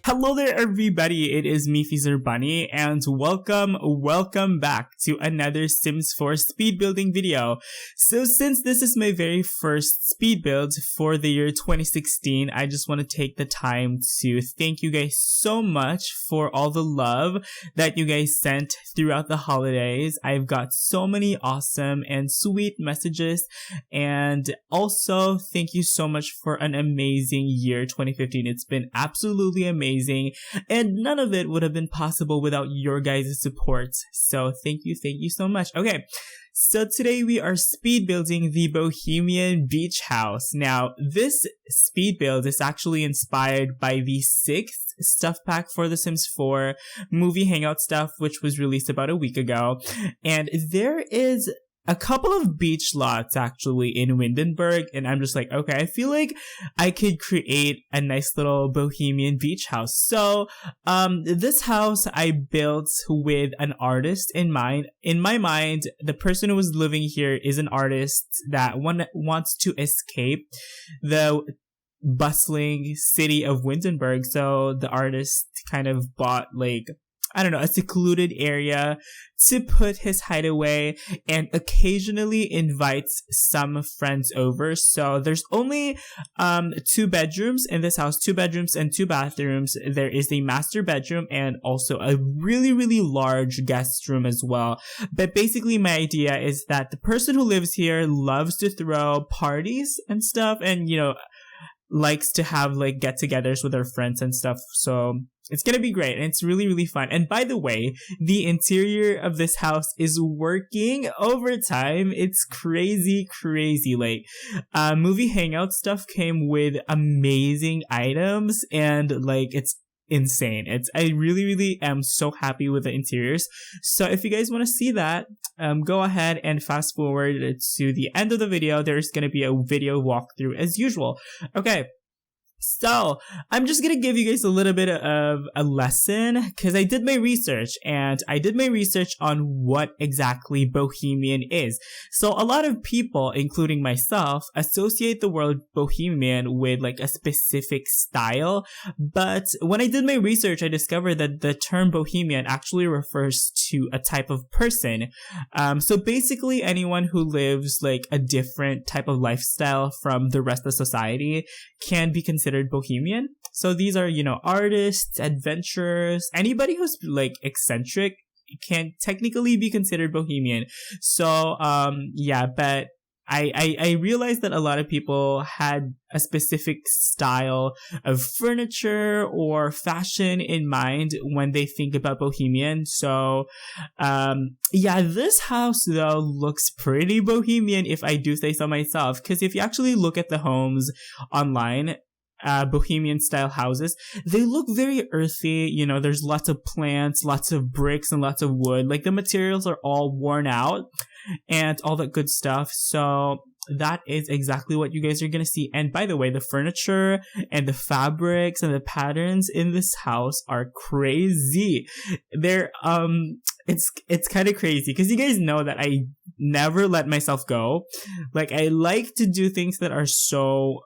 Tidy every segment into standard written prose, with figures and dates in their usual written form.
Hello there, everybody. It is me, XFreezerBunny, and welcome back to another Sims 4 speed building video. So since this is my very first speed build for the year 2016, I just want to take the time to thank you guys so much for all the love that you guys sent throughout the holidays. I've got so many awesome and sweet messages, and also thank you so much for an amazing year 2015. It's been absolutely amazing. And none of it would have been possible without your guys' support. So thank you so much. Okay, so today we are speed building the Bohemian beach house. Now, this speed build is actually inspired by the 6th stuff pack for The Sims 4 movie Hangout stuff, which was released about a week ago. And there is a couple of beach lots actually in Windenburg, and I'm just like, okay, I feel like I could create a nice little Bohemian beach house. So this house I built with an artist in mind. In my mind, the person who was living here is an artist that wants to escape the bustling city of Windenburg. So the artist kind of bought, like, I don't know, a secluded area to put his hideaway, and occasionally invites some friends over. So there's only 2 bedrooms in this house, 2 bedrooms and 2 bathrooms. There is a master bedroom and also a really large guest room as well. But basically my idea is that the person who lives here loves to throw parties and stuff, and, you know, likes to have like get-togethers with her friends and stuff. So it's gonna be great, and it's really fun. And by the way, the interior of this house is working overtime. It's crazy. Like, movie Hangout stuff came with amazing items, and like, it's insane. I really am so happy with the interiors. So if you guys want to see that, go ahead and fast forward to the end of the video. There's gonna be a video walkthrough as usual. Okay, so I'm just gonna give you guys a little bit of a lesson, because I did my research, and I did my research on what exactly Bohemian is. So a lot of people, including myself, associate the word Bohemian with like a specific style, but when I did my research, I discovered that the term Bohemian actually refers to a type of person. So basically anyone who lives like a different type of lifestyle from the rest of society can be considered Bohemian. So these are, you know, artists, adventurers, anybody who's like eccentric can technically be considered Bohemian. So yeah, but I realized that a lot of people had a specific style of furniture or fashion in mind when they think about Bohemian. So yeah, this house though looks pretty Bohemian, if I do say so myself, because if you actually look at the homes online, Bohemian style houses, they look very earthy. You know, there's lots of plants, lots of bricks, and lots of wood. Like, the materials are all worn out and all that good stuff. So that is exactly what you guys are gonna see. And by the way, the furniture and the fabrics and the patterns in this house are crazy. They're it's kind of crazy, because you guys know that I never let myself go. Like, I like to do things that are so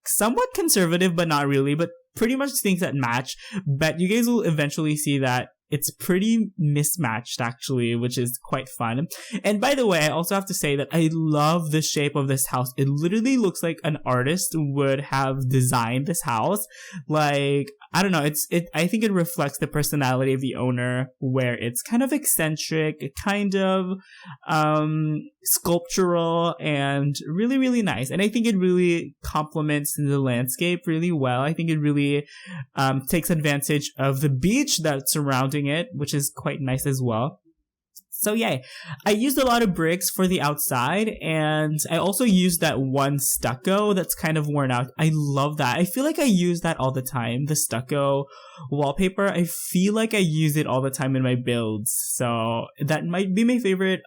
somewhat conservative, but not really, but pretty much things that match. But you guys will eventually see that it's pretty mismatched, actually, which is quite fun. And by the way, I also have to say that I love the shape of this house. It literally looks like an artist would have designed this house. Like, I don't know, I think it reflects the personality of the owner, where it's kind of eccentric, kind of sculptural, and really nice. And I think it really complements the landscape really well. I think it really takes advantage of the beach that's surrounding it, which is quite nice as well. So yeah, I used a lot of bricks for the outside, and I also used that one stucco that's kind of worn out. I love that. I feel like I use that all the time. The stucco wallpaper, I feel like I use it all the time in my builds. So that might be my favorite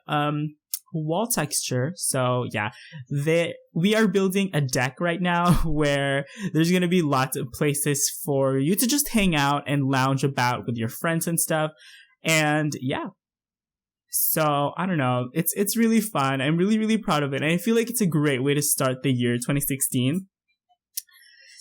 wall texture. So yeah, we are building a deck right now where there's gonna be lots of places for you to just hang out and lounge about with your friends and stuff. And yeah, so I don't know, it's really fun. I'm really proud of it, and I feel like it's a great way to start the year 2016.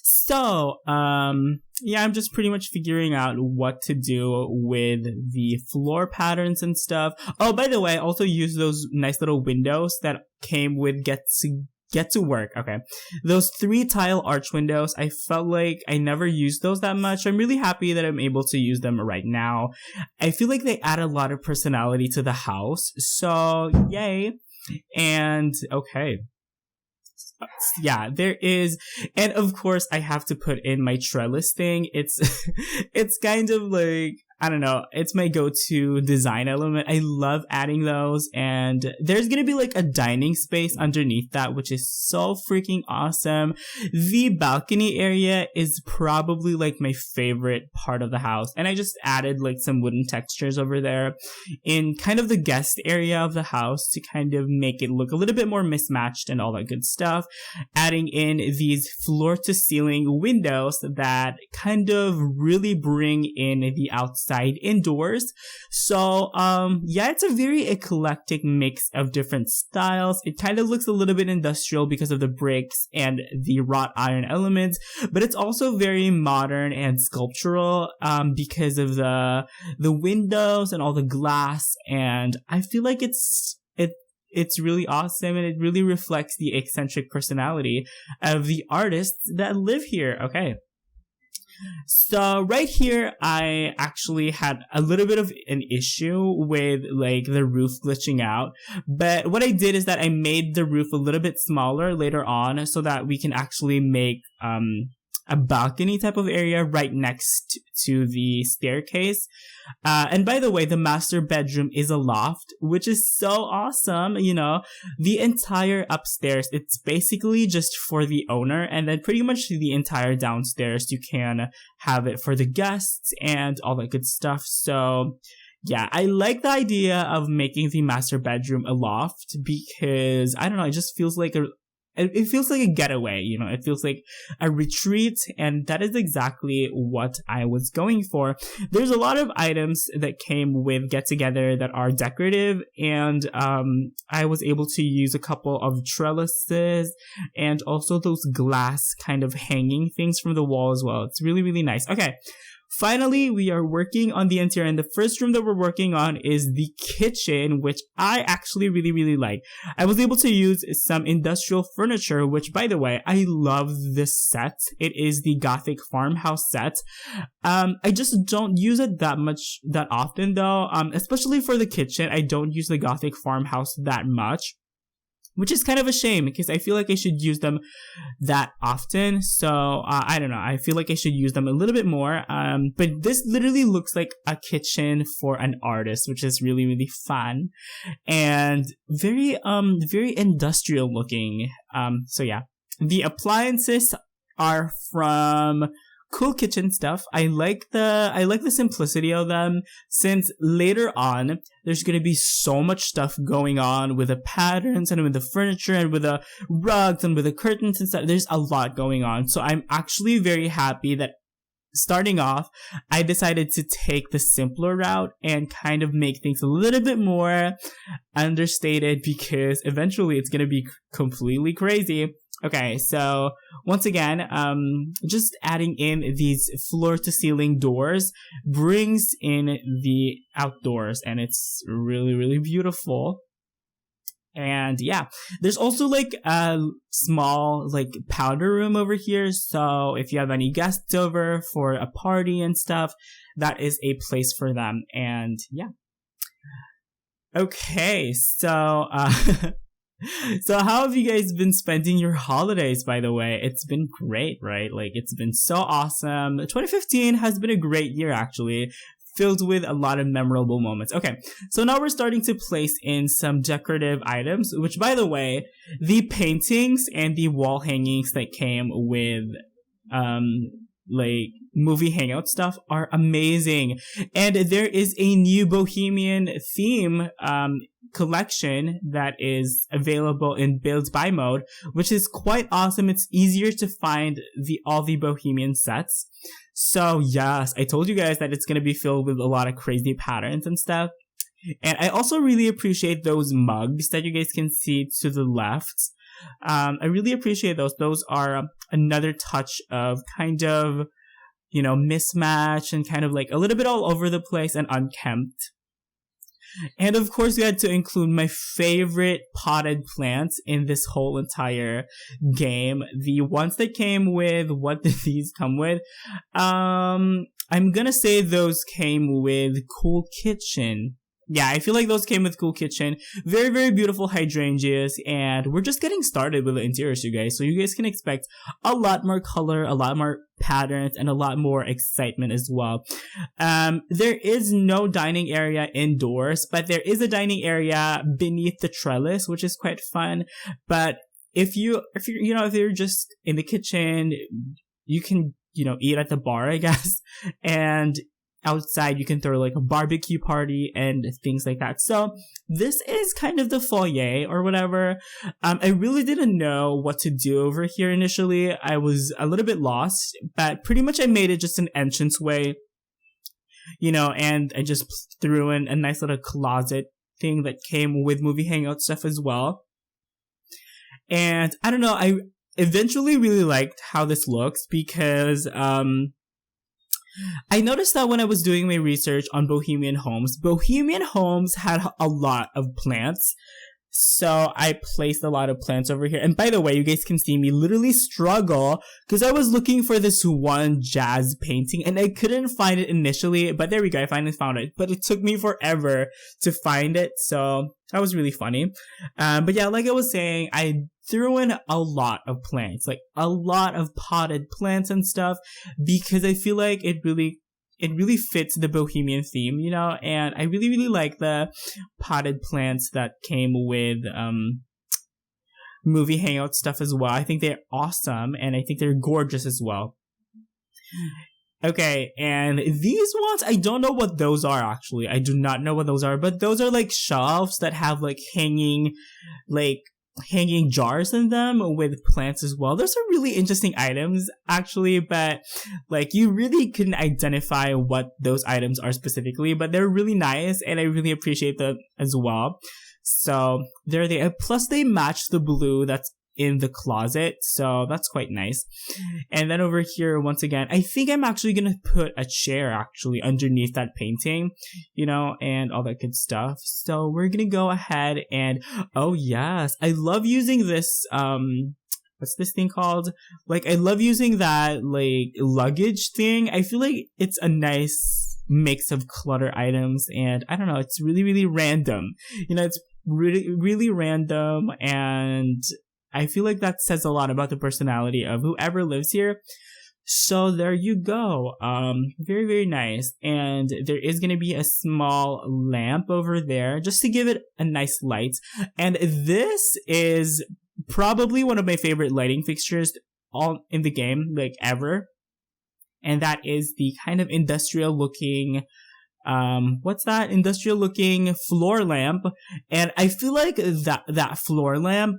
So, yeah, I'm just pretty much figuring out what to do with the floor patterns and stuff. Oh, by the way, I also use those nice little windows that came with Get to Work. Okay. Those 3 tile arch windows, I felt like I never used those that much. I'm really happy that I'm able to use them right now. I feel like they add a lot of personality to the house. So, yay. And, okay. Yeah, there is, and of course I have to put in my trellis thing. It's it's kind of like, I don't know, it's my go-to design element. I love adding those, and there's gonna be like a dining space underneath that, which is so freaking awesome. The balcony area is probably like my favorite part of the house, and I just added like some wooden textures over there in kind of the guest area of the house to kind of make it look a little bit more mismatched and all that good stuff. Adding in these floor to ceiling windows that kind of really bring in the outside indoors. So yeah, it's a very eclectic mix of different styles. It kind of looks a little bit industrial because of the bricks and the wrought iron elements, but it's also very modern and sculptural because of the windows and all the glass, and I feel like it's really awesome, and it really reflects the eccentric personality of the artists that live here. Okay. So right here, I actually had a little bit of an issue with like the roof glitching out. But what I did is that I made the roof a little bit smaller later on so that we can actually make a balcony type of area right next to the staircase. And by the way, the master bedroom is a loft, which is so awesome. You know, the entire upstairs, it's basically just for the owner, and then pretty much the entire downstairs, you can have it for the guests and all that good stuff. So yeah, I like the idea of making the master bedroom a loft because, I don't know, it just feels like it feels like a getaway, you know, it feels like a retreat, and that is exactly what I was going for. There's a lot of items that came with Get Together that are decorative, and I was able to use a couple of trellises and also those glass kind of hanging things from the wall as well. It's really, really nice. Okay. Finally, we are working on the interior, and the first room that we're working on is the kitchen, which I actually really, really like. I was able to use some industrial furniture, which, by the way, I love this set. It is the Gothic farmhouse set. I just don't use it that often though, especially for the kitchen. I don't use the Gothic farmhouse that much, which is kind of a shame because I feel like I should use them that often. So, I don't know. I feel like I should use them a little bit more. But this literally looks like a kitchen for an artist, which is really, really fun and very industrial looking. So yeah, the appliances are from Cool Kitchen Stuff. I like the simplicity of them, since later on there's gonna be so much stuff going on with the patterns and with the furniture and with the rugs and with the curtains and stuff. There's a lot going on. So I'm actually very happy that starting off, I decided to take the simpler route and kind of make things a little bit more understated, because eventually it's gonna be completely crazy. Okay, so once again, just adding in these floor to ceiling doors brings in the outdoors, and it's really, really beautiful. And yeah, there's also like a small like powder room over here. So if you have any guests over for a party and stuff, that is a place for them. And yeah. Okay, so so how have you guys been spending your holidays, by the way? It's been great, right? Like, it's been so awesome. 2015 has been a great year, actually, filled with a lot of memorable moments. Okay, so now we're starting to place in some decorative items, which, by the way, the paintings and the wall hangings that came with, like, movie Hangout stuff are amazing. And there is a new Bohemian theme, collection that is available in build by mode, which is quite awesome. It's easier to find all the Bohemian sets. So yes, I told you guys that it's going to be filled with a lot of crazy patterns and stuff. And I also really appreciate those mugs that you guys can see to the left. I really appreciate those. Those are another touch of kind of, mismatch and kind of like a little bit all over the place and unkempt. And of course, we had to include my favorite potted plants in this whole entire game. The ones that came with, what did these come with? I'm gonna say those came with Cool Kitchen. Yeah, I feel like those came with Cool Kitchen. Very, very beautiful hydrangeas. And we're just getting started with the interiors, you guys. So you guys can expect a lot more color, a lot more patterns, and a lot more excitement as well. There is no dining area indoors, but there is a dining area beneath the trellis, which is quite fun. But if you're just in the kitchen, you can, eat at the bar, I guess. And outside, you can throw like a barbecue party and things like that. So this is kind of the foyer or whatever. I really didn't know what to do over here initially. I was a little bit lost, but pretty much I made it just an entranceway, and I just threw in a nice little closet thing that came with Movie Hangout stuff as well. And I don't know, I eventually really liked how this looks because, I noticed that when I was doing my research on Bohemian Homes had a lot of plants. So I placed a lot of plants over here. And by the way, you guys can see me literally struggle because I was looking for this one jazz painting and I couldn't find it initially. But there we go. I finally found it. But it took me forever to find it. So that was really funny. But yeah, like I was saying, I threw in a lot of plants, like a lot of potted plants and stuff, because I feel like it really fits the Bohemian theme, and I really, really like the potted plants that came with, Movie Hangout stuff as well. I think they're awesome, and I think they're gorgeous as well. Okay, and these ones, I don't know what those are actually. I do not know what those are, but those are like shelves that have like hanging jars in them with plants as well. Those are really interesting items actually, but like you really couldn't identify what those items are specifically, but they're really nice and I really appreciate them as well. So there they are. Plus they match the blue that's in the closet, so that's quite nice. And then over here, once again, I think I'm actually gonna put a chair actually underneath that painting, and all that good stuff. So we're gonna go ahead and, oh yes, I love using this, what's this thing called? Like, I love using that, like, luggage thing. I feel like it's a nice mix of clutter items, and I don't know, it's really, really random. It's really, really random, and I feel like that says a lot about the personality of whoever lives here. So there you go. Very, very nice. And there is going to be a small lamp over there just to give it a nice light. And this is probably one of my favorite lighting fixtures all in the game, like ever. And that is the kind of industrial looking, what's that? Industrial looking floor lamp. And I feel like that floor lamp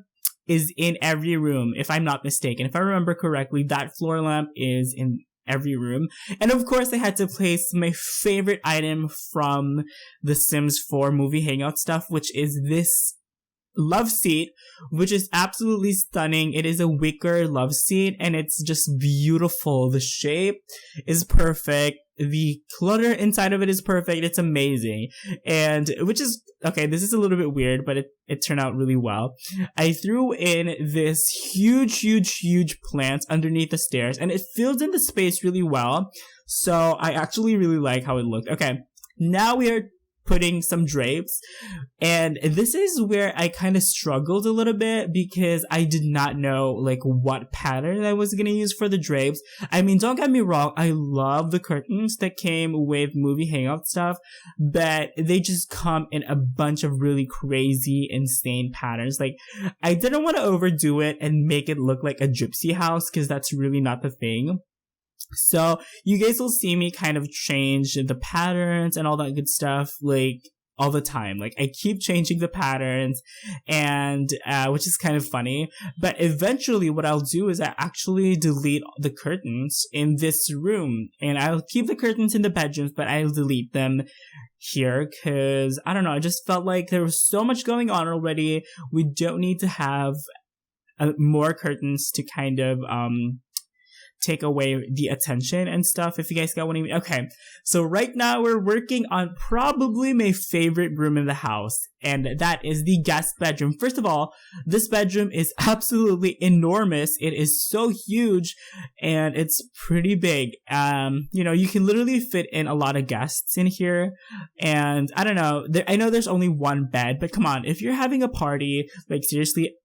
is in every room, if I'm not mistaken. If I remember correctly, that floor lamp is in every room. And of course, I had to place my favorite item from The Sims 4 Movie Hangout stuff, which is this love seat, which is absolutely stunning. It is a wicker love seat, and it's just beautiful. The shape is perfect. The clutter inside of it is perfect. It's amazing. And which is, okay, this is a little bit weird, but it turned out really well. I threw in this huge, huge, huge plant underneath the stairs, and it fills in the space really well. So I actually really like how it looked. Okay, now we are putting some drapes, and this is where I kind of struggled a little bit because I did not know like what pattern I was gonna use for the drapes. I mean, don't get me wrong, I love the curtains that came with Movie Hangout stuff, but they just come in a bunch of really crazy, insane patterns. Like, I didn't want to overdo it and make it look like a gypsy house because that's really not the thing. So you guys will see me kind of change the patterns and all that good stuff, like, all the time. Like, I keep changing the patterns, and which is kind of funny. But eventually what I'll do is I actually delete the curtains in this room, and I'll keep the curtains in the bedrooms, but I'll delete them here because, I don't know, I just felt like there was so much going on already. We don't need to have more curtains to kind of take away the attention and stuff, if you guys got what I mean. Okay, so right now we're working on probably my favorite room in the house, and that is the guest bedroom. First of all, this bedroom is absolutely enormous. It is so huge, and it's pretty big. You can literally fit in a lot of guests in here, and I don't know, I know there's only one bed, but come on, if you're having a party, like seriously,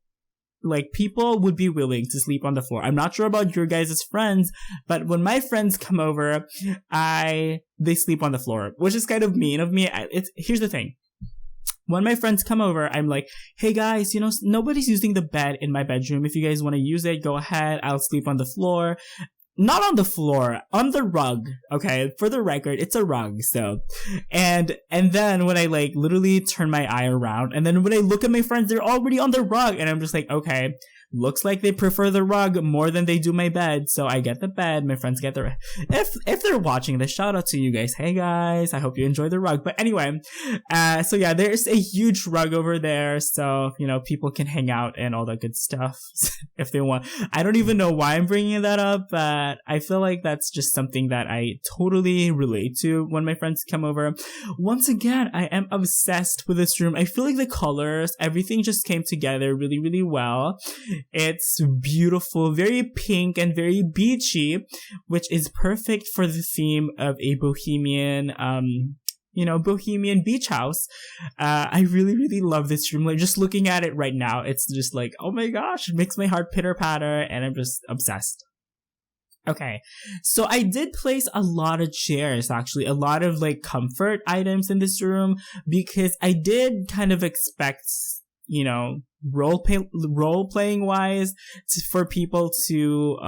like, people would be willing to sleep on the floor. I'm not sure about your guys' friends, but when my friends come over, they sleep on the floor, which is kind of mean of me. Here's the thing. When my friends come over, I'm like, hey guys, nobody's using the bed in my bedroom. If you guys want to use it, go ahead. I'll sleep on the floor. Not on the floor, on the rug. Okay, for the record, it's a rug. So, and then when I like literally turn my eye around, and then when I look at my friends, they're already on the rug, and I'm just like, okay, looks like they prefer the rug more than they do my bed. So I get the bed, my friends get the. If they're watching this, shout out to you guys. Hey guys, I hope you enjoy the rug. But anyway, so yeah, there's a huge rug over there, so people can hang out and all that good stuff if they want. I don't even know why I'm bringing that up, but I feel like that's just something that I totally relate to when my friends come over. Once again, I am obsessed with this room. I feel like the colors, everything just came together really, really well. It's beautiful, very pink and very beachy, which is perfect for the theme of a bohemian, bohemian beach house. I really, really love this room. Like, just looking at it right now, it's just like, oh my gosh, it makes my heart pitter patter, and I'm just obsessed. Okay, so I did place a lot of chairs, actually, a lot of like comfort items in this room, because I did kind of expect, role playing wise, for people to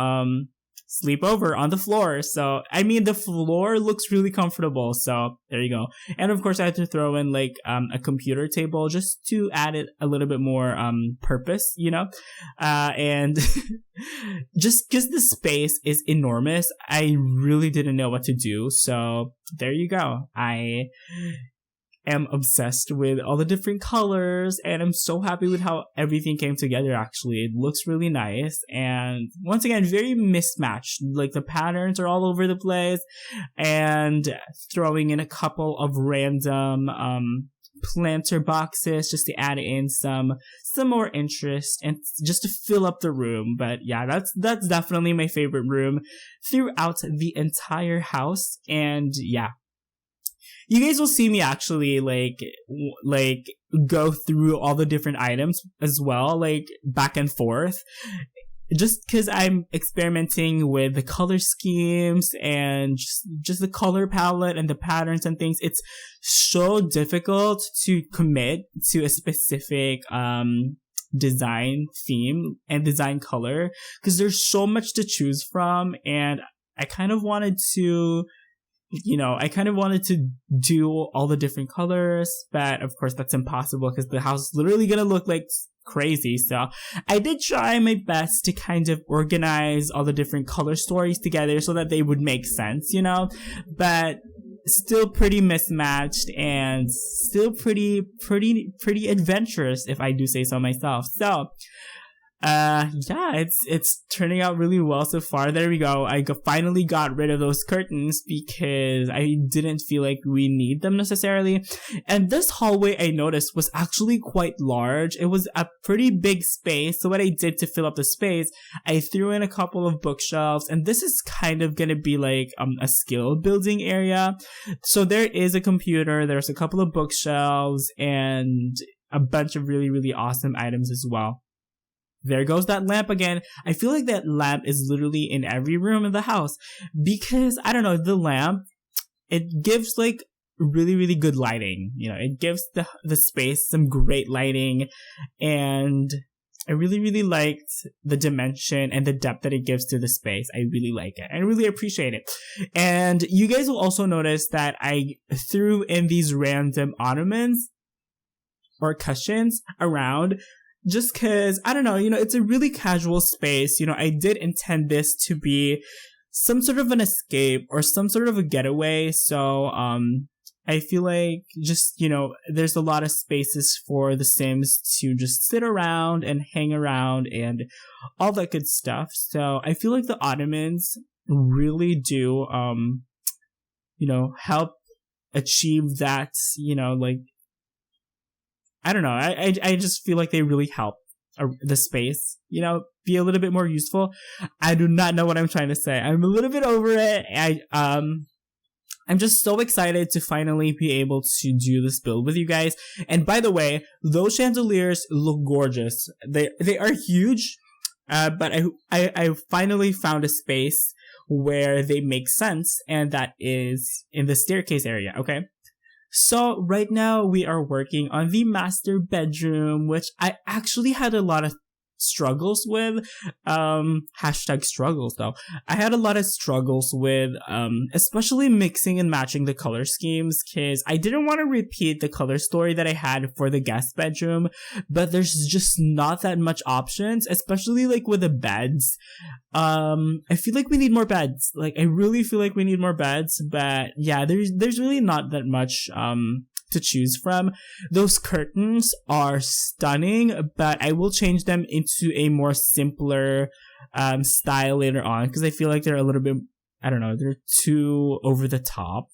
sleep over on the floor. So I mean, the floor looks really comfortable, so there you go. And of course I had to throw in like a computer table just to add it a little bit more purpose, and just because the space is enormous, I really didn't know what to do. So there you go. I am obsessed with all the different colors, and I'm so happy with how everything came together. Actually, it looks really nice, and once again, very mismatched. Like, the patterns are all over the place, and throwing in a couple of random planter boxes just to add in some more interest and just to fill up the room. But yeah, that's definitely my favorite room throughout the entire house. And yeah, you guys will see me actually like go through all the different items as well, like back and forth, just because I'm experimenting with the color schemes and just the color palette and the patterns and things. It's so difficult to commit to a specific design theme and design color because there's so much to choose from, and I kind of wanted to do all the different colors, but of course that's impossible because the house is literally gonna look like crazy. So I did try my best to kind of organize all the different color stories together so that they would make sense, but still pretty mismatched and still pretty adventurous, if I do say so myself. So yeah, it's turning out really well so far. There we go. I finally got rid of those curtains because I didn't feel like we need them necessarily. And this hallway, I noticed, was actually quite large. It was a pretty big space. So what I did to fill up the space, I threw in a couple of bookshelves, and this is kind of gonna be like a skill building area. So there is a computer, there's a couple of bookshelves, and a bunch of really, really awesome items as well. There goes that lamp again. I feel like that lamp is literally in every room in the house because, I don't know, the lamp, it gives like really, really good lighting. It gives the space some great lighting, and I really, really liked the dimension and the depth that it gives to the space. I really like it. I really appreciate it. And you guys will also notice that I threw in these random ottomans or cushions around, just cause, I don't know, it's a really casual space. I did intend this to be some sort of an escape or some sort of a getaway. So, I feel like just, there's a lot of spaces for the Sims to just sit around and hang around and all that good stuff. So I feel like the ottomans really do, help achieve that, like, I don't know. I just feel like they really help the space, be a little bit more useful. I do not know what I'm trying to say. I'm a little bit over it. I'm just so excited to finally be able to do this build with you guys. And by the way, those chandeliers look gorgeous. They are huge, but I finally found a space where they make sense, and that is in the staircase area, okay? So right now we are working on the master bedroom, which I actually had a lot of struggles with, hashtag struggles though. I had a lot of struggles with, especially mixing and matching the color schemes, cause I didn't want to repeat the color story that I had for the guest bedroom, but there's just not that much options, especially like with the beds. I feel like we need more beds. Like, I really feel like we need more beds, but yeah, there's really not that much, to choose from. Those curtains are stunning, but I will change them into a more simpler style later on, because I feel like they're a little bit, I don't know, they're too over the top.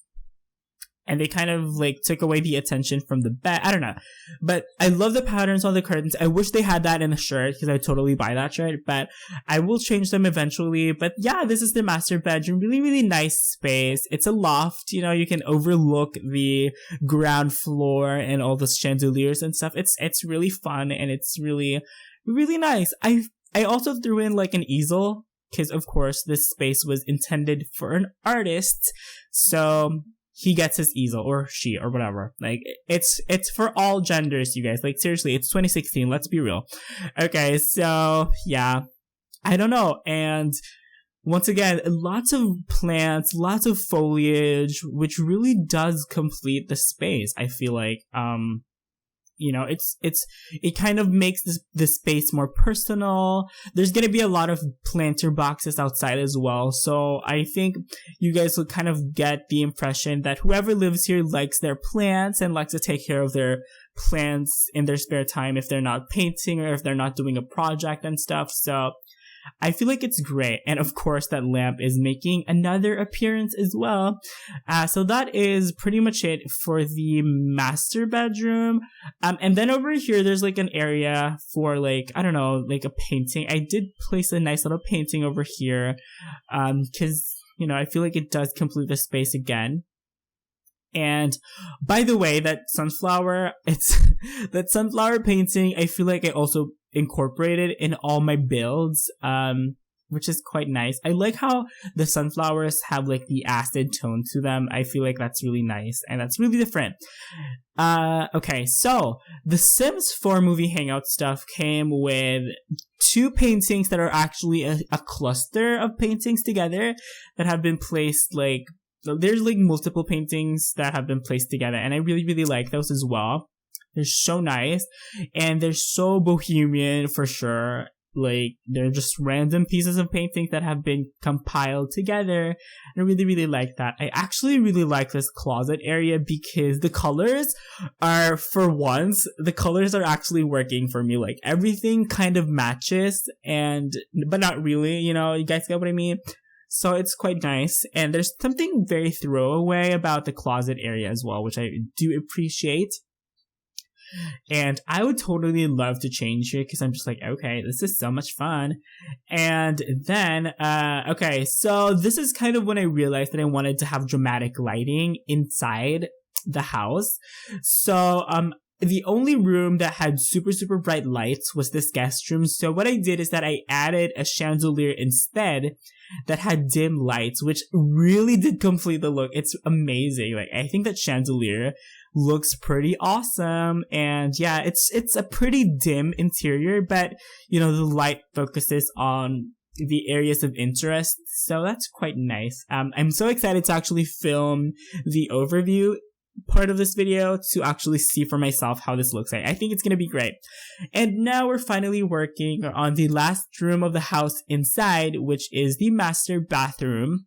And they kind of like took away the attention from the bed. I don't know. But I love the patterns on the curtains. I wish they had that in a shirt, because I totally buy that shirt. But I will change them eventually. But yeah, this is the master bedroom. Really, really nice space. It's a loft. You can overlook the ground floor and all the chandeliers and stuff. It's really fun, and it's really, really nice. I also threw in like an easel, because of course this space was intended for an artist. So he gets his easel, or she, or whatever. Like, it's for all genders, you guys. Like, seriously, it's 2016. Let's be real. Okay, so yeah, I don't know. And once again, lots of plants, lots of foliage, which really does complete the space. I feel like, it kind of makes the space more personal. There's gonna be a lot of planter boxes outside as well, so I think you guys will kind of get the impression that whoever lives here likes their plants and likes to take care of their plants in their spare time if they're not painting or if they're not doing a project and stuff. So I feel like it's great. And of course, that lamp is making another appearance as well. So that is pretty much it for the master bedroom. And then over here, there's like an area for like, I don't know, like a painting. I did place a nice little painting over here. Cause, I feel like it does complete the space again. And by the way, that sunflower painting, I feel like I also incorporated in all my builds, which is quite nice. I like how the sunflowers have like the acid tone to them. I feel like that's really nice, and that's really different. Okay, so the Sims 4 movie Hangout stuff came with 2 paintings that are actually a cluster of paintings together that have been placed like, so there's like multiple paintings that have been placed together, and I really, really like those as well. They're so nice, and they're so bohemian for sure. Like, they're just random pieces of paintings that have been compiled together. I really, really like that. I actually really like this closet area because the colors are, for once, the colors are actually working for me. Like, everything kind of matches, but not really, you guys get what I mean? So it's quite nice, and there's something very throwaway about the closet area as well, which I do appreciate. And I would totally love to change it, because I'm just like, okay, this is so much fun. And then, okay, so this is kind of when I realized that I wanted to have dramatic lighting inside the house. So, the only room that had super, super bright lights was this guest room. So what I did is that I added a chandelier instead that had dim lights, which really did complete the look. It's amazing. Like, I think that chandelier looks pretty awesome. And yeah, it's a pretty dim interior, but the light focuses on the areas of interest. So that's quite nice. I'm so excited to actually film the overview part of this video to actually see for myself how this looks like. I think it's gonna be great. And now we're finally working on the last room of the house inside, which is the master bathroom.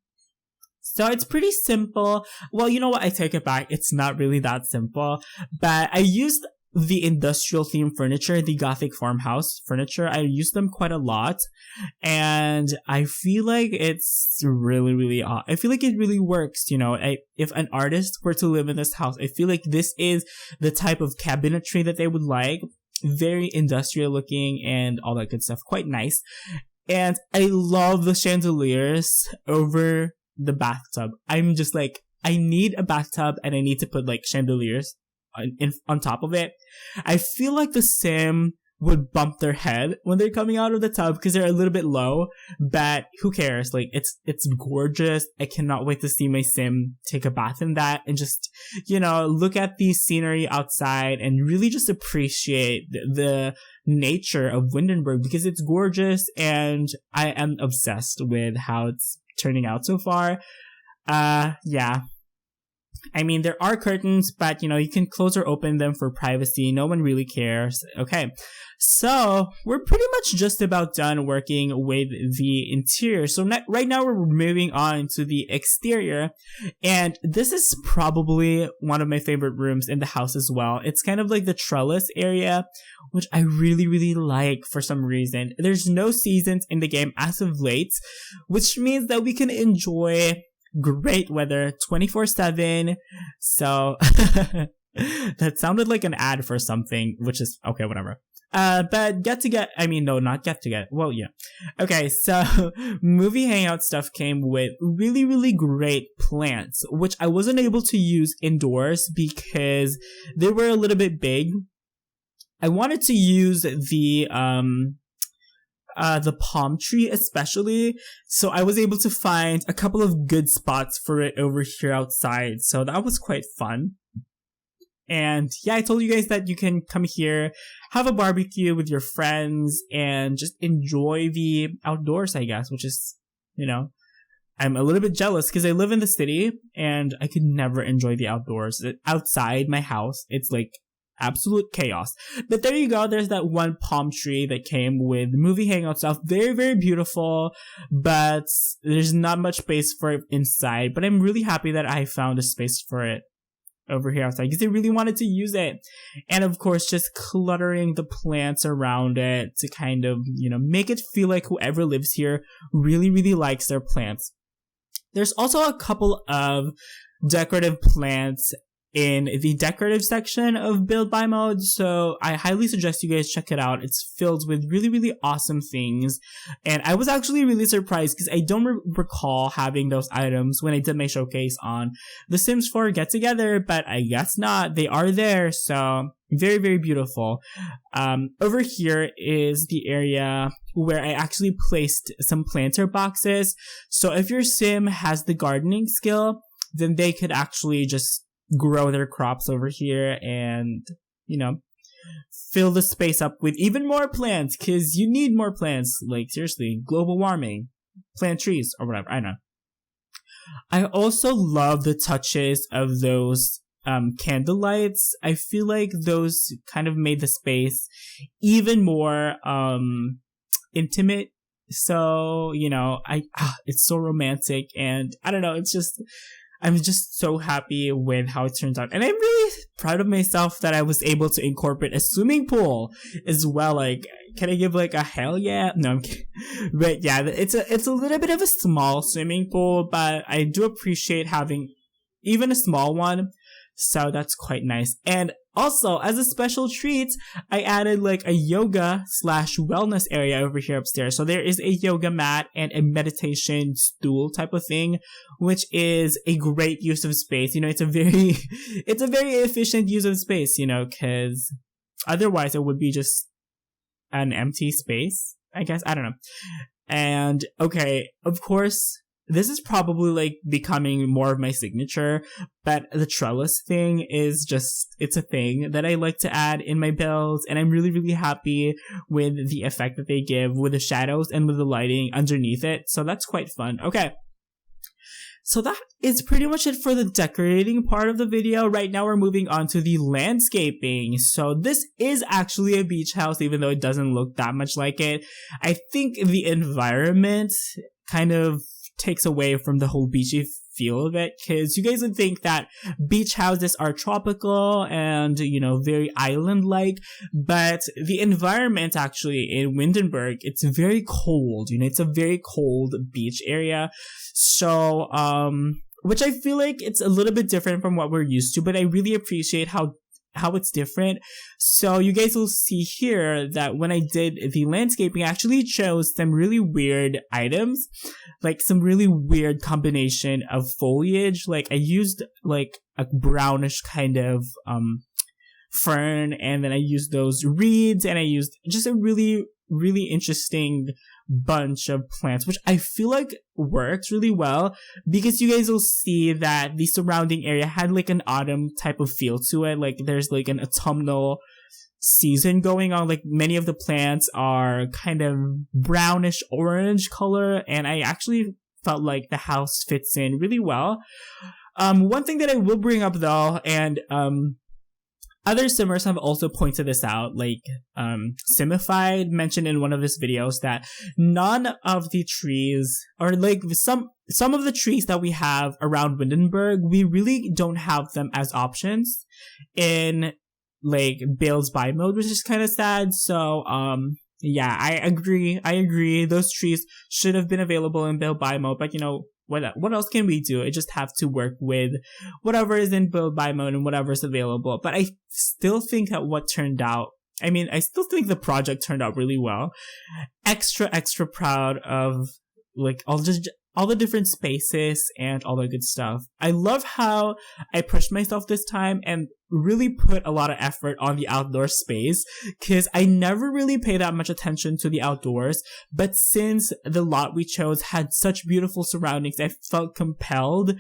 So it's pretty simple. Well, you know what? I take it back. It's not really that simple, but I used the industrial theme furniture, the Gothic farmhouse furniture. I use them quite a lot, and I feel like it's really, I feel like it really works. You know, if an artist were to live in this house, I feel like this is the type of cabinetry that they would like. Very industrial looking and all that good stuff. Quite nice. And I love the chandeliers over the bathtub. I'm just like, I need a bathtub and I need to put like chandeliers on top of it. I feel like the sim would bump their head when they're coming out of the tub because they're a little bit low, but who cares? Like, it's gorgeous. I cannot wait to see my sim take a bath in that and just, you know, look at the scenery outside and really just appreciate the nature of Windenburg because it's gorgeous and I am obsessed with how it's turning out so far. Yeah. I mean, there are curtains, but, you know, you can close or open them for privacy. No one really cares. Okay. So we're pretty much just about done working with the interior. So right now we're moving on to the exterior. And this is probably one of my favorite rooms in the house as well. It's kind of like the trellis area, which I really like for some reason. There's no seasons in the game as of late, which means that we can enjoy great weather 24/7. So that sounded like an ad for something, which is okay, whatever. But well, yeah. Okay, so movie hangout stuff came with really great plants, which I wasn't able to use indoors because they were a little bit big. I wanted to use the palm tree especially, so I was able to find a couple of good spots for it over here outside, so that was quite fun. And yeah, I told you guys that you can come here, have a barbecue with your friends, and just enjoy the outdoors, I guess, which is, you know, I'm a little bit jealous because I live in the city and I could never enjoy the outdoors. Outside my house, it's like absolute chaos. But there you go, there's that one palm tree that came with movie hangout stuff. Very beautiful, but there's not much space for it inside. But I'm really happy that I found a space for it over here outside because I really wanted to use it. And of course, just cluttering the plants around it to kind of, you know, make it feel like whoever lives here really likes their plants. There's also a couple of decorative plants in the decorative section of Build by Mode, so I highly suggest you guys check it out. It's filled with really awesome things, and I was actually really surprised because I don't recall having those items when I did my showcase on The Sims 4 Get Together, but I guess not. They are there, so very beautiful. Over here is the area where I actually placed some planter boxes, so if your sim has the gardening skill, then they could actually just grow their crops over here and, you know, fill the space up with even more plants because you need more plants. Like, seriously, global warming, plant trees or whatever. I know. I also love the touches of those candle lights. I feel like those kind of made the space even more intimate. So, you know, it's so romantic, and I don't know, I'm just so happy with how it turns out. And I'm really proud of myself that I was able to incorporate a swimming pool as well. Like, can I give like a hell yeah? No, I'm kidding. But yeah, it's a little bit of a small swimming pool, but I do appreciate having even a small one. So that's quite nice. And also, as a special treat, I added like a yoga/wellness area over here upstairs. So there is a yoga mat and a meditation stool type of thing, which is a great use of space. You know, it's a very efficient use of space, you know, because otherwise it would be just an empty space, I guess. I don't know. And okay, of course, this is probably like becoming more of my signature, but the trellis thing is just, it's a thing that I like to add in my builds, and I'm really happy with the effect that they give with the shadows and with the lighting underneath it. So that's quite fun. Okay. So that is pretty much it for the decorating part of the video. Right now we're moving on to the landscaping. So this is actually a beach house, even though it doesn't look that much like it. I think the environment kind of takes away from the whole beachy feel of it, because you guys would think that beach houses are tropical and, you know, very island-like, but the environment actually in Windenburg, it's very cold, you know, it's a very cold beach area. So, which I feel like it's a little bit different from what we're used to, but I really appreciate how it's different. So you guys will see here that when I did the landscaping, I actually chose some really weird items, like some really weird combination of foliage. Like I used like a brownish kind of fern, and then I used those reeds, and I used just a really, really interesting bunch of plants, which I feel like works really well, because you guys will see that the surrounding area had like an autumn type of feel to it. Like there's like an autumnal season going on. Like many of the plants are kind of brownish orange color, and I actually felt like the house fits in really well. One thing that I will bring up though, and other simmers have also pointed this out, like Simified mentioned in one of his videos that none of the trees, or like some of the trees that we have around Windenburg, we really don't have them as options in like builds by mode, which is kind of sad. So yeah, I agree. Those trees should have been available in build by mode, but you know, what else can we do? I just have to work with whatever is in build by mode and whatever is available. But I still think that I still think the project turned out really well. Extra proud of like all the different spaces and all the good stuff. I love how I pushed myself this time and really put a lot of effort on the outdoor space, because I never really paid that much attention to the outdoors, but since the lot we chose had such beautiful surroundings, I felt compelled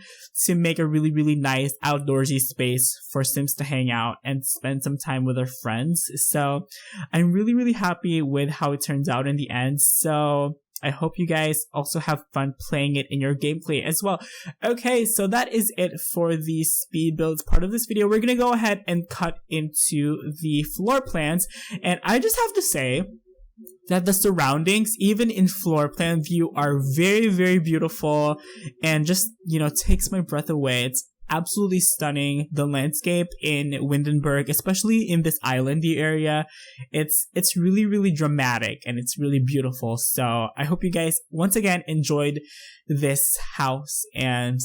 to make a really, really nice outdoorsy space for Sims to hang out and spend some time with their friends. So I'm really, really happy with how it turns out in the end. So I hope you guys also have fun playing it in your gameplay as well. Okay, so that is it for the speed builds part of this video. We're gonna go ahead and cut into the floor plans, and I just have to say that the surroundings, even in floor plan view, are very, very beautiful and just, you know, takes my breath away. It's absolutely stunning. The landscape in Windenburg, especially in this islandy area, it's really, really dramatic and it's really beautiful. So I hope you guys once again enjoyed this house, and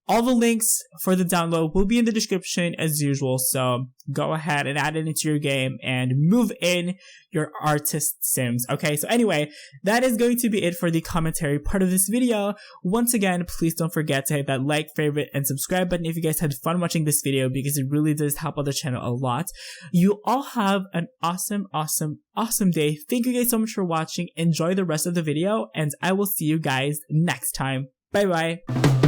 all the links for the download will be in the description as usual. So go ahead and add it into your game and move in your artist Sims. Okay, so anyway, that is going to be it for the commentary part of this video. Once again, please don't forget to hit that like, favorite, and subscribe button if you guys had fun watching this video, because it really does help out the channel a lot. You all have an awesome, awesome, awesome day. Thank you guys so much for watching. Enjoy the rest of the video, and I will see you guys next time. Bye bye.